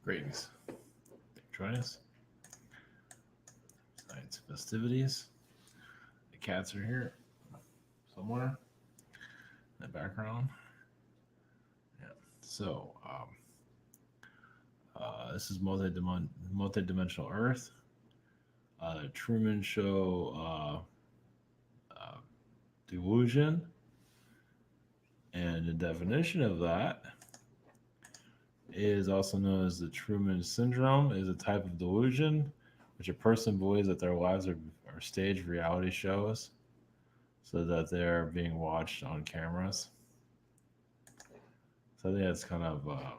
Greetings. Join us. Tonight's festivities. The cats are here somewhere in the background. Yeah. So, this is multidimensional Earth. The Truman Show, Delusion, and the definition of that is also known as the Truman Syndrome. Is a type of delusion which a person believes that their lives are staged reality shows, so that they're being watched on cameras. So I think that's kind of a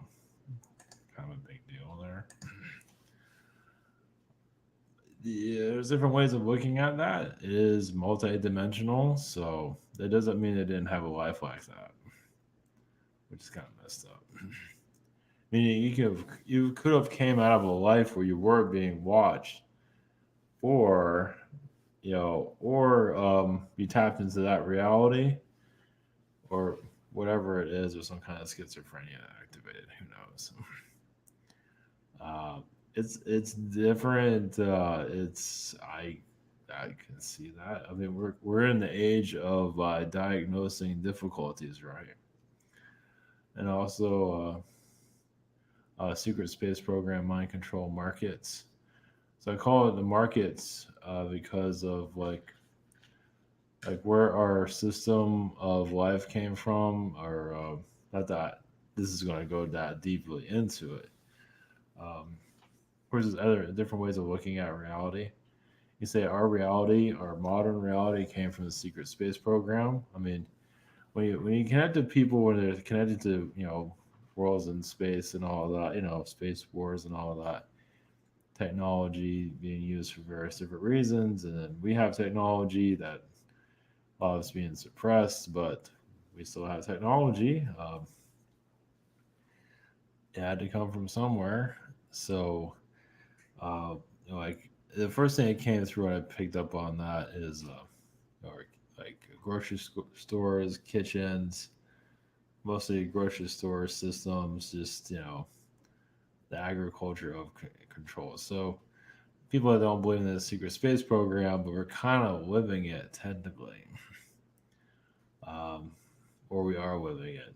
big deal there. There's different ways of looking at that. It is multi-dimensional, so that doesn't mean they didn't have a life like that, which is kind of messed up. Meaning you could have came out of a life where you were being watched, or you tapped into that reality, or whatever it is, or some kind of schizophrenia activated. Who knows? It's different. I can see that. I mean, we're in the age of diagnosing difficulties, right? And also secret space program, mind control, markets. So I call it the markets because of like where our system of life came from, or not that this is going to go that deeply into it. Of course, there's other different ways of looking at reality. You say our modern reality came from the secret space program. I mean, when you connect to people, when they're connected to worlds in space and all of that, space wars and all of that, technology being used for various different reasons, and then we have technology that a lot of it's being suppressed, but we still have technology. It had to come from somewhere, so uh, like the first thing that came through when I picked up on that is like grocery stores, kitchens, mostly grocery store systems, just the agriculture of control. So people that don't believe in the secret space program, but we're kind of living it technically, um, or we are living it.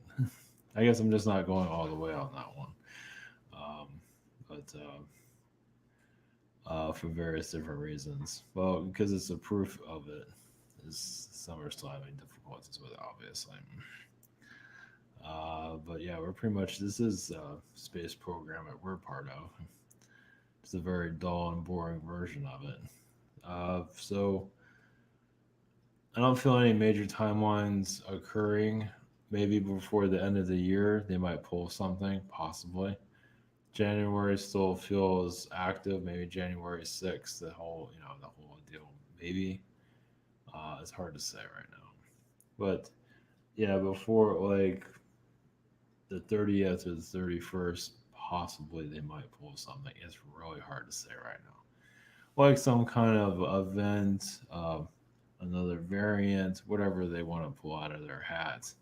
I guess I'm just not going all the way on that one, but for various different reasons. Well, because it's a proof of it. Is some are still having difficulties with it, obviously. But yeah, we're pretty much this is a space program that we're part of. It's a very dull and boring version of it. So I don't feel any major timelines occurring. Maybe before the end of the year, they might pull something, possibly. January still feels active. Maybe January 6th, the whole deal. Maybe it's hard to say right now. But yeah, before like the 30th or the 31st, possibly they might pull something. It's really hard to say right now. Like some kind of event, another variant, whatever they want to pull out of their hats,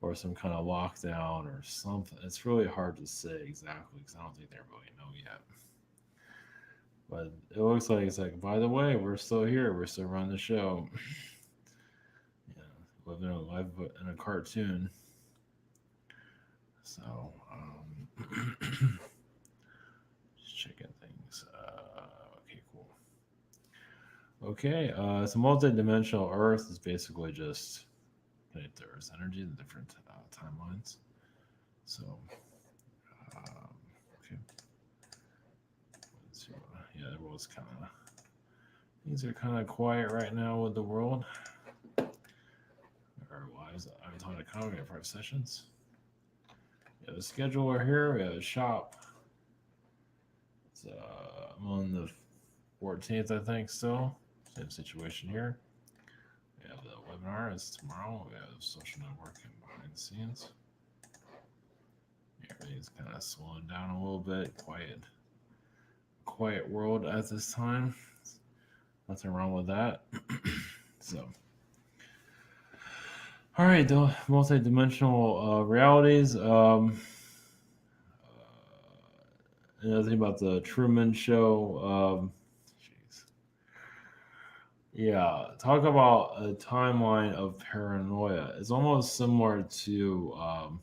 or some kind of lockdown or something. It's really hard to say exactly because I don't think they really know yet. But it looks like it's like, by the way, we're still here. We're still running the show. Yeah, living a life in a cartoon. So, just checking things. Okay, cool. Okay, so multi-dimensional Earth is basically just connect to Earth's energy, the different timelines. So, okay. So, yeah, the world's kind of things are kind of quiet right now with the world. Our lives. I'm talking to Kyle. We have 5 sessions. We have a scheduler here. We have a shop. It's, I'm on the 14th, I think, still. Same situation here. We have the webinar. It's tomorrow. We have social networking behind the scenes. Everything's kind of slowing down a little bit. Quiet world at this time. Nothing wrong with that. So, all right, the multi-dimensional realities. another thing about the Truman Show. Jeez. Yeah, talk about a timeline of paranoia. It's almost similar to um,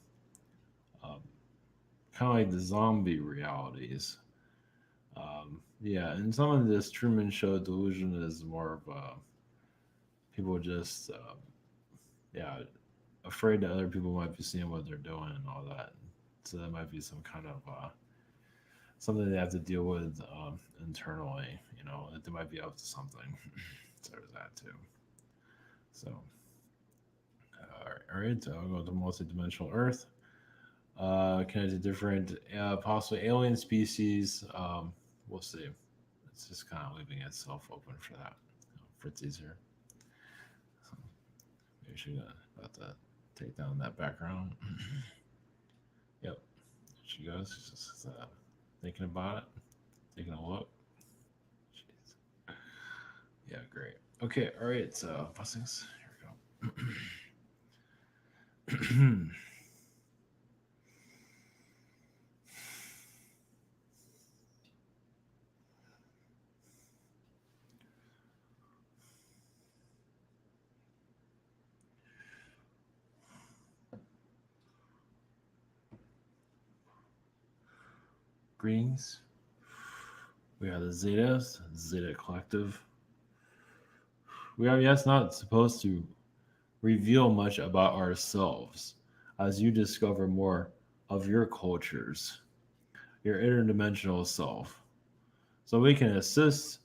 kind of like the zombie realities. Yeah, and some of this Truman Show delusion is more of people just, yeah, afraid that other people might be seeing what they're doing and all that. So that might be some kind of something they have to deal with internally. That they might be up to something. So there's that too. So, all right. So I'll go to multidimensional Earth. Connected to different possibly alien species. We'll see. It's just kind of leaving itself open for that. Fritzy's here. So maybe she about to take down that background. Yep. There she goes. She's just thinking about it, taking a look. Jeez. Yeah, great. Okay, all right. So blessings. Here we go. Greetings. We are the Zetas, Zeta Collective. We are, yes, not supposed to reveal much about ourselves as you discover more of your cultures, your interdimensional self. So we can assist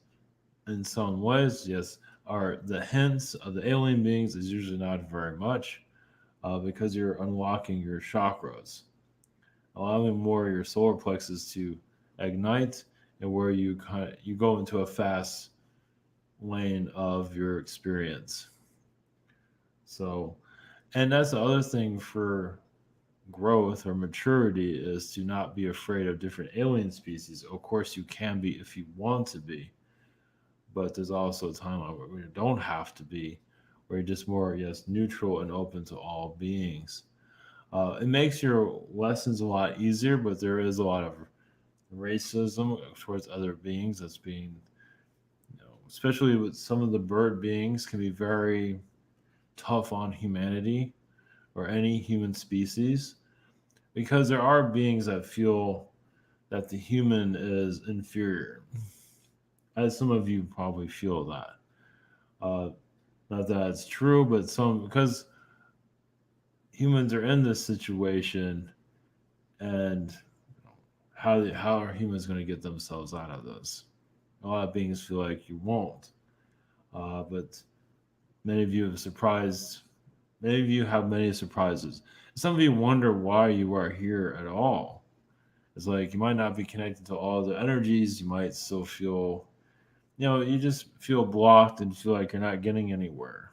in some ways. Yes, the hints of the alien beings is usually not very much because you're unlocking your chakras, allowing more of your solar plexus to ignite, and where you go into a fast lane of your experience. So, and that's the other thing for growth or maturity is to not be afraid of different alien species. Of course, you can be if you want to be, but there's also a time where you don't have to be, where you're just more, yes, neutral and open to all beings. It makes your lessons a lot easier, but there is a lot of racism towards other beings that's being, especially with some of the bird beings, can be very tough on humanity or any human species because there are beings that feel that the human is inferior. As some of you probably feel that. Uh, Not that it's true, but some because humans are in this situation, and how are humans going to get themselves out of this? A lot of beings feel like you won't, but many of you have surprised. Many of you have many surprises. Some of you wonder why you are here at all. It's like you might not be connected to all the energies. You might still feel, you just feel blocked and feel like you're not getting anywhere.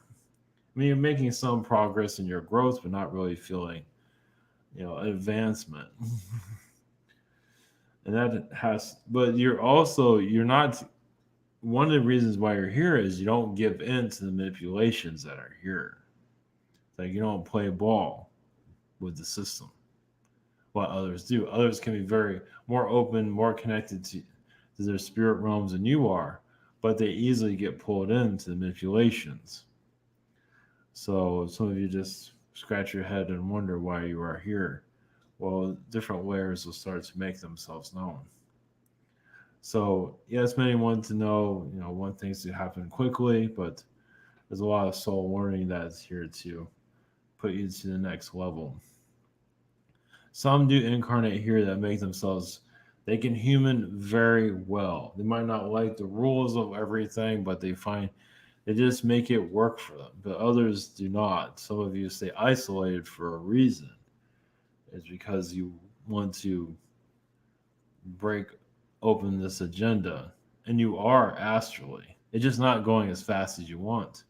I mean, you're making some progress in your growth, but not really feeling, advancement. And that has, but you're not, one of the reasons why you're here is you don't give in to the manipulations that are here. It's like you don't play ball with the system. What others do. Others can be very more open, more connected to their spirit realms than you are, but they easily get pulled into the manipulations. So some of you just scratch your head and wonder why you are here. Well, different layers will start to make themselves known. So yes, many want to know, want things to happen quickly, but there's a lot of soul learning that's here to put you to the next level. Some do incarnate here that make themselves, they can human very well. They might not like the rules of everything, but they just make it work for them. But others do not. Some of you stay isolated for a reason. It's because you want to break open this agenda, and you are astrally. It's just not going as fast as you want.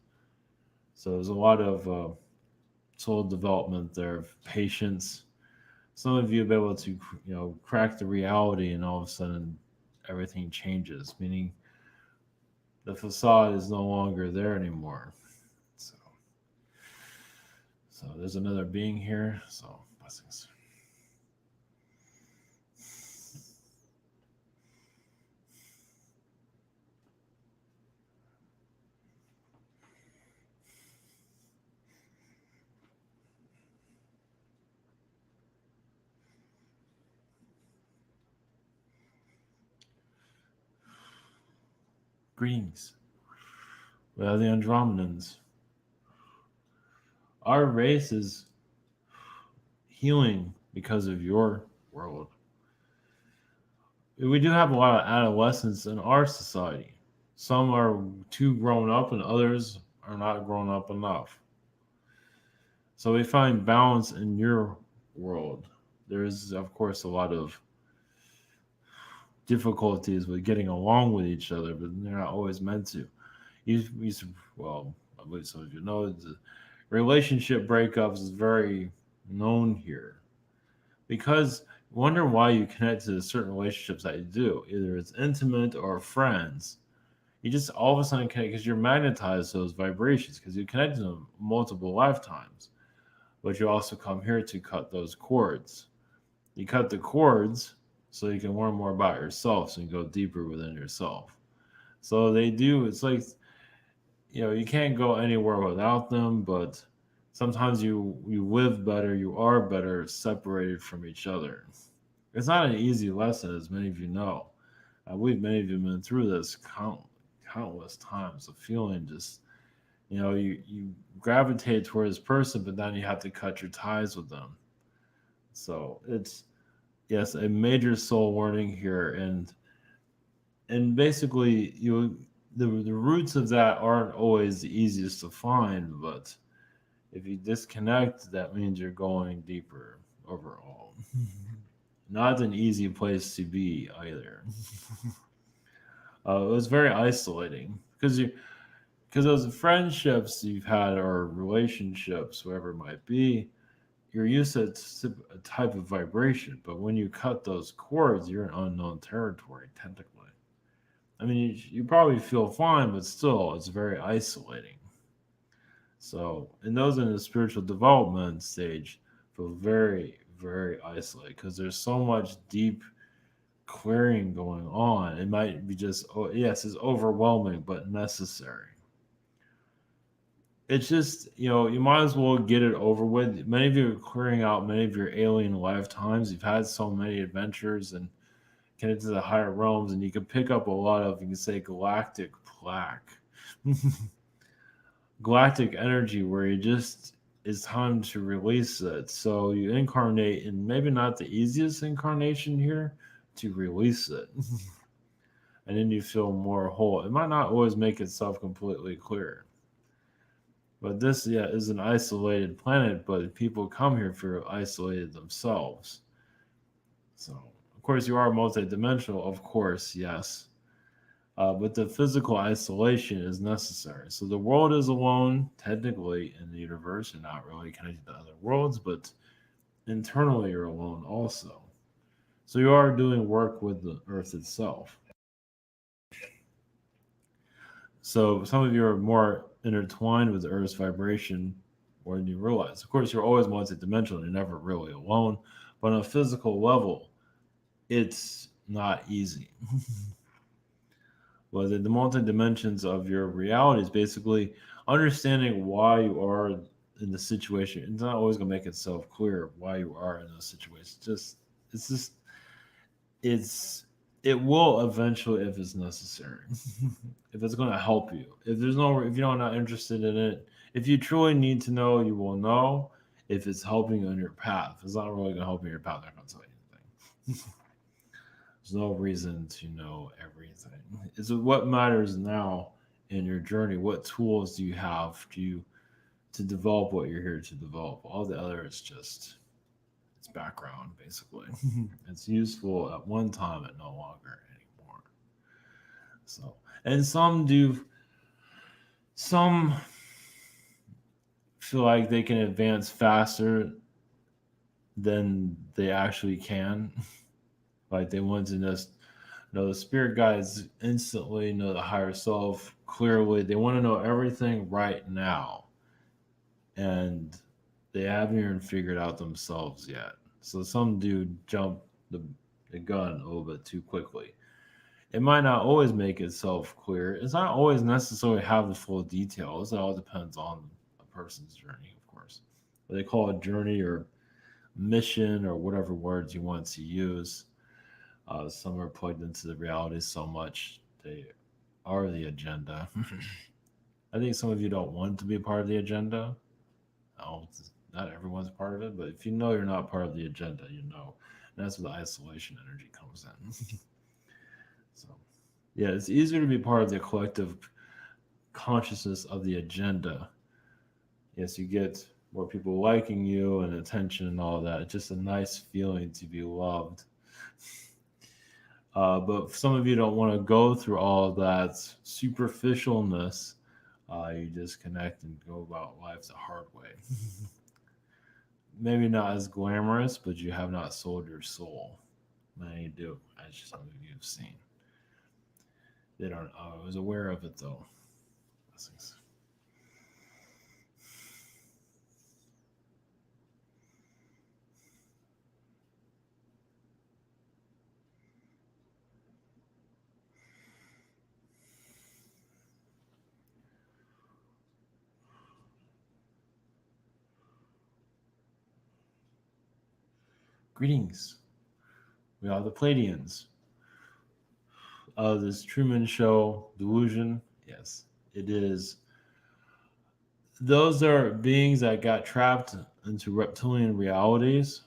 So there's a lot of soul development there, patience. Some of you will be able to, crack the reality, and all of a sudden everything changes, meaning the facade is no longer there anymore. So, so there's another being here. So blessings. Greetings. We have the Andromedans. Our race is healing because of your world. We do have a lot of adolescents in our society. Some are too grown up, and others are not grown up enough. So we find balance in your world. There is, of course, a lot of difficulties with getting along with each other, but they're not always meant to. You well, I believe some of you know, the relationship breakups is very known here because wonder why you connect to certain relationships that you do. Either it's intimate or friends. You just all of a sudden connect because you're magnetized to those vibrations because you connect to them multiple lifetimes. But you also come here to cut those cords. You cut the cords so you can learn more about yourself, so you can go deeper within yourself. So they do. It's like you can't go anywhere without them, but sometimes you live better, you are better separated from each other. It's not an easy lesson, as many of you know. I believe many of you have been through this countless times of feeling just you gravitate toward this person, but then you have to cut your ties with them. So it's yes, a major soul warning here, and basically the roots of that aren't always the easiest to find, but if you disconnect, that means you're going deeper overall. Not an easy place to be either. It was very isolating because those friendships you've had or relationships, whatever it might be, you're used to a type of vibration, but when you cut those cords, you're in unknown territory, technically. I mean, you probably feel fine, but still, it's very isolating. So, and those in the spiritual development stage feel very, very isolated because there's so much deep clearing going on. It might be just, oh, yes, it's overwhelming, but necessary. It's just, you might as well get it over with. Many of you are clearing out many of your alien lifetimes. You've had so many adventures and connected to the higher realms, and you can pick up a lot of, you can say, galactic plaque. Galactic energy where you just it's time to release it. So you incarnate in maybe not the easiest incarnation here to release it. And then you feel more whole. It might not always make itself completely clear. But this, yeah, is an isolated planet, but people come here for isolated themselves. So, of course, you are multidimensional, of course, yes. But the physical isolation is necessary. So the world is alone, technically, in the universe. You're not really connected to other worlds, but internally you're alone also. So you are doing work with the earth itself. So some of you are more intertwined with the earth's vibration more than you realize. Of course, you're always multidimensional. You're never really alone. But on a physical level, it's not easy. Well, the multi dimensions of your reality is basically understanding why you are in the situation. It's not always going to make itself clear why you are in those situations. It's just, it's, it will eventually if it's necessary, if it's going to help you. If you're not interested in it, if you truly need to know, you will know. If it's helping you on your path, it's not really going to help you on your path. I'm not going to tell you anything. There's no reason to know everything. It's what matters now in your journey. What tools do you have to develop what you're here to develop? All the other is just it's background, basically. It's useful at one time, and no longer anymore. So, and some feel like they can advance faster than they actually can. Like they want to just know the spirit guides instantly, know the higher self clearly. They want to know everything right now. And they haven't even figured out themselves yet. So some do jump the gun a little bit too quickly. It might not always make itself clear. It's not always necessarily have the full details. It all depends on a person's journey, of course. What they call a journey or mission or whatever words you want to use. Some are plugged into the reality so much are the agenda. I think some of you don't want to be part of the agenda. Oh, not everyone's part of it, but if you know you're not part of the agenda, you know. And that's where the isolation energy comes in. So, yeah, it's easier to be part of the collective consciousness of the agenda. Yes, you get more people liking you and attention and all that. It's just a nice feeling to be loved. But some of you don't want to go through all of that superficialness. You disconnect and go about life the hard way. Maybe not as glamorous, but you have not sold your soul. Many do, as some of you have seen. They don't. I was aware of it though. Blessings. Greetings. We are the Palladians. This Truman show, Delusion. Yes, it is. Those are beings that got trapped into reptilian realities,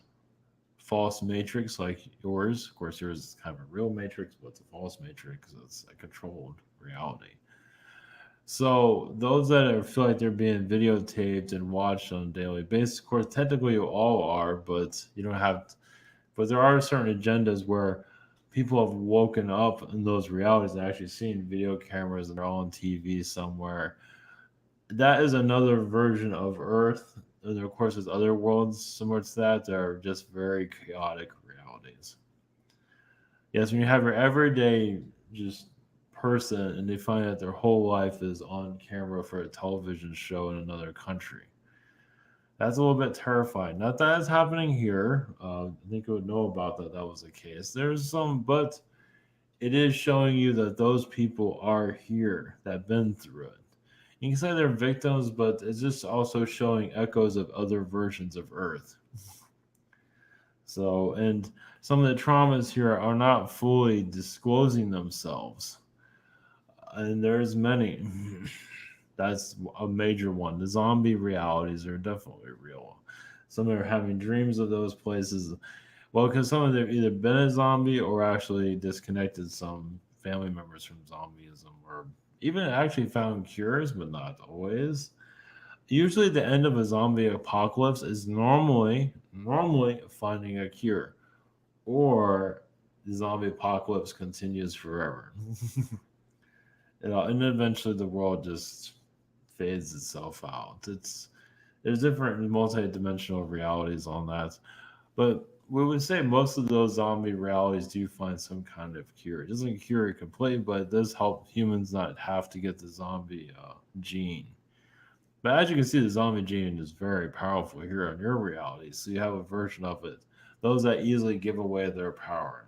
false matrix like yours. Of course, yours is kind of a real matrix, but it's a false matrix. It's a controlled reality. So those that feel like they're being videotaped and watched on a daily basis, of course, technically you all are, but you don't have. But there are certain agendas where people have woken up in those realities and actually seen video cameras and they're all on TV somewhere. That is another version of Earth. And of course, there's other worlds similar to that that are just very chaotic realities. Yes, when you have your everyday just person and they find that their whole life is on camera for a television show in another country. That's a little bit terrifying. Not that it's happening here. I think you would know about that. That was the case. There's some, but it is showing you that those people are here that been through it. You can say they're victims, but it's just also showing echoes of other versions of Earth. So, and some of the traumas here are not fully disclosing themselves, and there's many. That's a major one. The zombie realities are definitely real. Some are having dreams of those places. Well, because some of them either been a zombie or actually disconnected some family members from zombieism, or even actually found cures, but not always. Usually, the end of a zombie apocalypse is normally finding a cure, or the zombie apocalypse continues forever. And eventually the world just fades itself out. There's different multi-dimensional realities on that, but we would say most of those zombie realities do find some kind of cure. It doesn't cure it completely, but it does help humans not have to get the zombie gene. But as you can see, the zombie gene is very powerful here in your reality. So you have a version of it. Those that easily give away their power.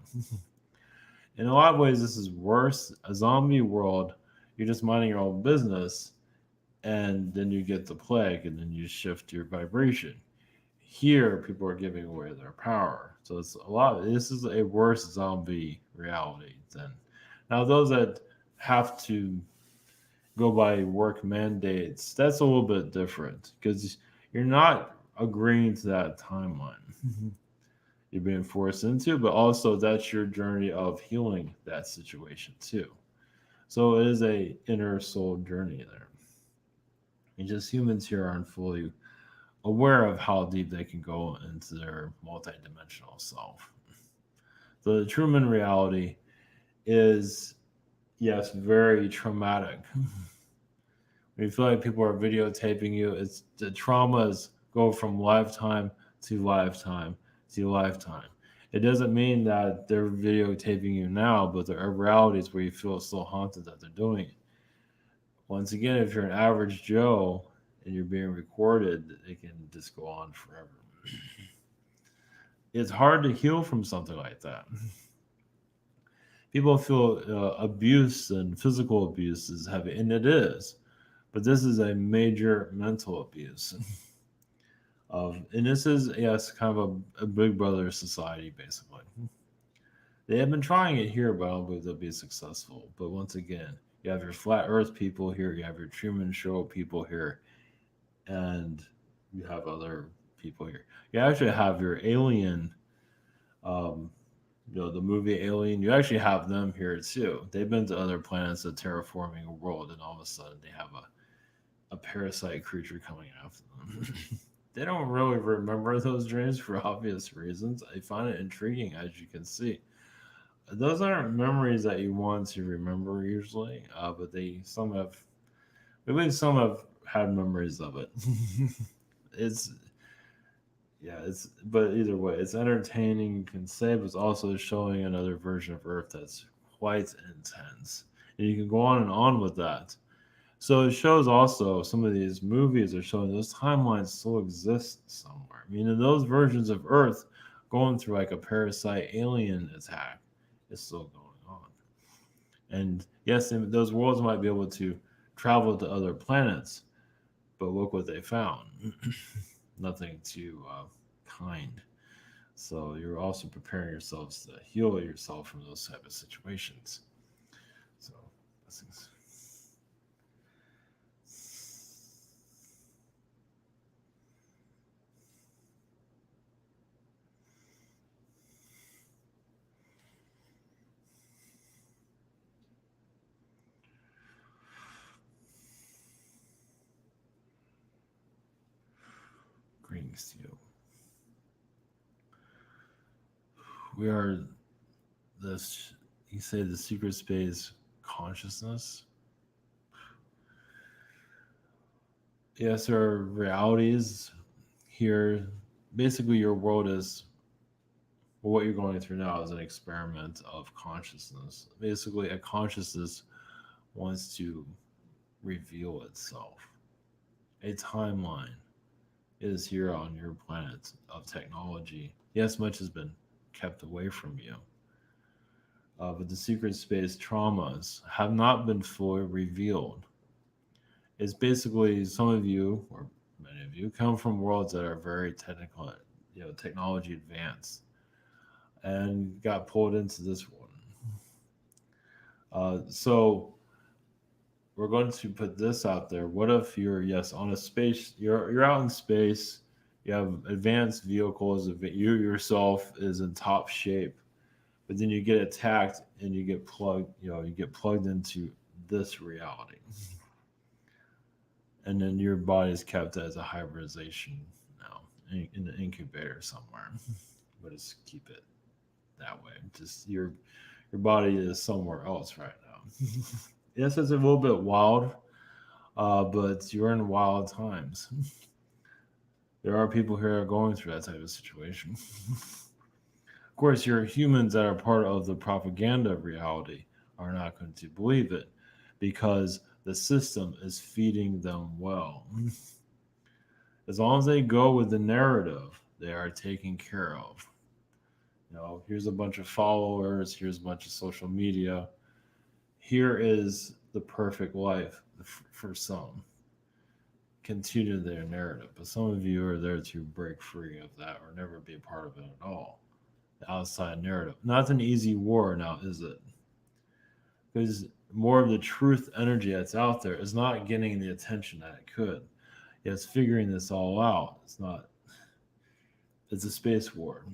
In a lot of ways, this is worse. A zombie world, you're just minding your own business, and then you get the plague, and then you shift your vibration. Here, people are giving away their power. So it's a lot. This is a worse zombie reality than now. Those that have to go by work mandates, that's a little bit different because you're not agreeing to that timeline. You're being forced into, but also that's your journey of healing that situation too. So it is a inner soul journey there. And just humans here aren't fully aware of how deep they can go into their multidimensional self. So the Truman reality is, yes, very traumatic. When you feel like people are videotaping you, it's the traumas go from lifetime to lifetime to lifetime. It doesn't mean that they're videotaping you now, but there are realities where you feel so haunted that they're doing it. Once again, if you're an average Joe and you're being recorded, it can just go on forever. It's hard to heal from something like that. People feel abuse and physical abuse is heavy, and it is. But this is a major mental abuse. And this is, yes, kind of a big brother society, basically. They have been trying it here, but I don't believe they'll be successful. But once again, You have your flat Earth people here. You have your Truman Show people here, and you have other people here. You actually have your alien, um, the movie Alien. You actually have them here too. They've been to other planets, of terraforming a world, and all of a sudden they have a parasite creature coming after them. They don't really remember those dreams for obvious reasons. I find it intriguing, as you can see. Those aren't memories that you want to remember usually, but at least some have had memories of it. it's yeah, but either way, it's entertaining. You can say, but it's also showing another version of Earth that's quite intense, and you can go on and on with that. So it shows also some of these movies are showing those timelines still exist somewhere. I mean, in those versions of Earth going through like a parasite alien attack is still going on. And yes, those worlds might be able to travel to other planets, but look what they found. Nothing too kind. So you're also preparing yourselves to heal yourself from those type of situations. So blessings. Greetings to you. We are this, you say, the secret space consciousness. Yes, there are realities here. Basically, your world is, well, what you're going through now is an experiment of consciousness. Basically, a consciousness wants to reveal itself. A timeline is here on your planet of technology. Yes, much has been kept away from you. But the secret space traumas have not been fully revealed. It's basically some of you, or many of you, come from worlds that are very technical, technology advanced, and got pulled into this one. So we're going to put this out there. What if you're, yes, on a space, you're out in space, you have advanced vehicles, you yourself is in top shape, but then you get attacked and you get plugged into this reality. And then your body is kept as a hybridization now in the incubator somewhere. But just keep it that way. Just your body is somewhere else right now. Yes, it's a little bit wild, but you're in wild times. There are people here going through that type of situation. Of course, your humans that are part of the propaganda of reality are not going to believe it because the system is feeding them well. As long as they go with the narrative, they are taken care of. Here's a bunch of followers, here's a bunch of social media. Here is the perfect life for some. Continue their narrative, but some of you are there to break free of that or never be a part of it at all. The outside narrative. Not an easy war now, is it? Because more of the truth energy that's out there is not getting the attention that it could. It's figuring this all out. It's a space war.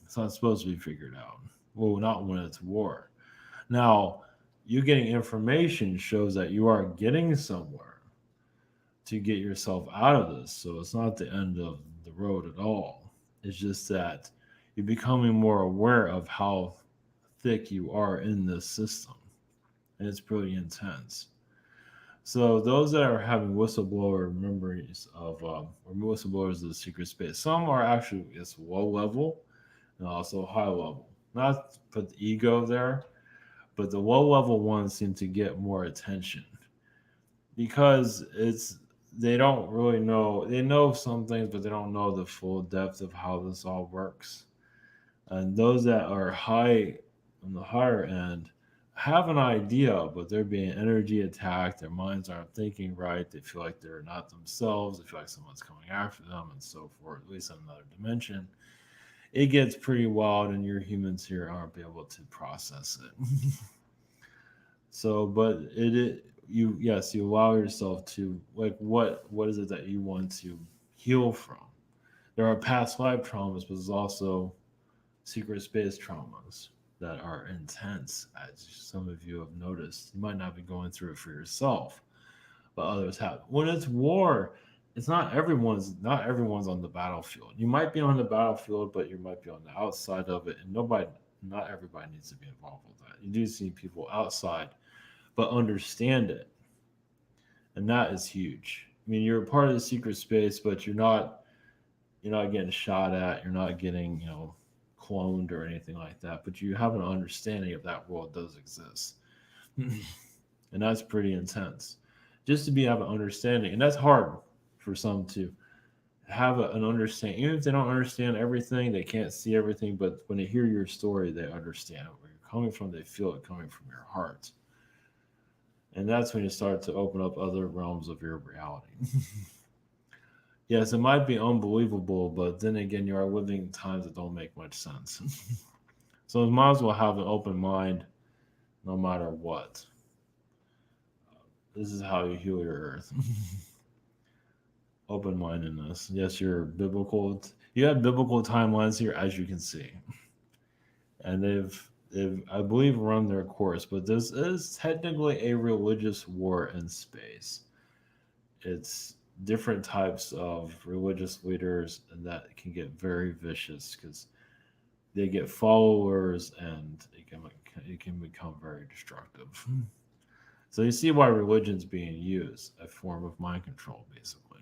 It's not supposed to be figured out. Well, not when it's war. Now, you getting information shows that you are getting somewhere to get yourself out of this. So it's not the end of the road at all. It's just that you're becoming more aware of how thick you are in this system. And it's pretty intense. So those that are having whistleblower memories of or whistleblowers of the secret space, some are actually it's low level and also high level. Not to put the ego there, but the low level ones seem to get more attention because they don't really know. They know some things, but they don't know the full depth of how this all works. And those that are high on the higher end have an idea, but they're being energy attacked. Their minds aren't thinking right. They feel like they're not themselves. They feel like someone's coming after them, and so forth. At least in another dimension, it gets pretty wild, and your humans here aren't able to process it. So, but you, yes, you allow yourself to, like, what is it that you want to heal from? There are past life traumas, but there's also secret space traumas that are intense, as some of you have noticed. You might not be going through it for yourself, but others have. When it's war, it's not everyone's on the battlefield. You might be on the battlefield, but you might be on the outside of it, and not everybody needs to be involved with that. You do see people outside, but understand it, and that is huge. I mean, you're a part of the secret space, but you're not getting shot at. You're not getting cloned or anything like that. But you have an understanding of that world does exist, and that's pretty intense. Just to be have an understanding, and that's hard for some to have an understanding. Even if they don't understand everything, they can't see everything. But when they hear your story, they understand where you're coming from. They feel it coming from your heart, and that's when you start to open up other realms of your reality. Yes, it might be unbelievable, but then again, you are living times that don't make much sense. So you might as well have an open mind no matter what. This is how you heal your earth. Open mindedness. Yes, you're biblical. You have biblical timelines here, as you can see. And they've I believe, run their course, but this is technically a religious war in space. It's different types of religious leaders, and that can get very vicious because they get followers, and it can become very destructive. So you see why religion's being used, a form of mind control, basically.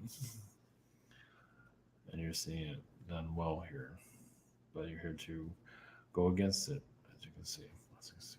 And you're seeing it done well here, but you're here to go against it, as you can see. As you can see.